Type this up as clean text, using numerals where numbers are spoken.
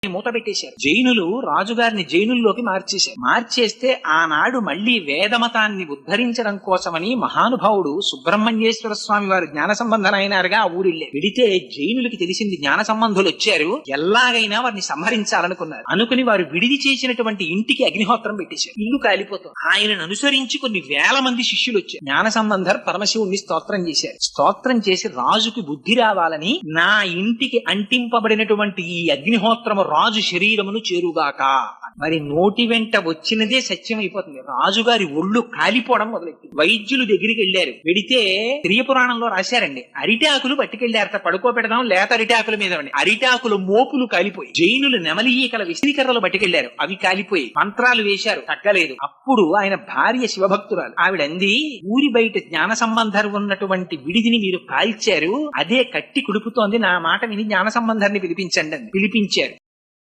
మూత పెట్టేశారు. జైనులు రాజుగారిని జైనుల్లోకి మార్చేస్తే ఆనాడు మళ్లీ వేదమతాన్ని ఉద్ధరించడం కోసమని మహానుభావుడు సుబ్రహ్మణ్యేశ్వర స్వామి వారు జ్ఞాన సంబంధనైనారుగా ఆ ఊరిళ్ళే. విడితే జైనులకి తెలిసింది జ్ఞాన సంబంధులు వచ్చారు, ఎలాగైనా వారిని సంహరించాలనుకున్నారు. అనుకుని వారు విడిది చేసినటువంటి ఇంటికి అగ్నిహోత్రం పెట్టేశారు. ఇల్లు కాలిపోతాం. ఆయనను అనుసరించి కొన్ని వేల మంది శిష్యులు వచ్చారు. జ్ఞాన సంబంధర్ పరమశివుణ్ణి స్తోత్రం చేశారు. స్తోత్రం చేసి రాజుకి బుద్ధి రావాలని నా ఇంటికి అంటింపబడినటువంటి ఈ అగ్నిహోత్రము రాజు శరీరమును చేరుగాక. మరి నోటి వెంట వచ్చినదే సత్యం అయిపోతుంది. రాజుగారి ఒళ్ళు కాలిపోవడం మొదలెట్టింది. వైద్యులు దగ్గరికి వెళ్లారు. వెడితే స్త్రీ పురాణంలో రాశారండి, అరిటాకులు పట్టుకెళ్లారట. పడుకోబెడదాం లేత అరిటాకుల మీద. అరిటాకుల మోపులు కాలిపోయి, జైనులు నెమలి ఈకల విసిరికర్రలు పట్టుకెళ్లారు, అవి కాలిపోయి, మంత్రాలు వేశారు, తగ్గలేదు. అప్పుడు ఆయన భార్య శివభక్తురాలు. ఆవిడంది, ఊరి బయట జ్ఞాన సంబంధం ఉన్నటువంటి విడిదిని మీరు కాల్చారు, అదే కట్టి కుడుపుతోంది, నా మాట విని జ్ఞాన సంబంధాన్ని పిలిపించండి అని పిలిపించారు.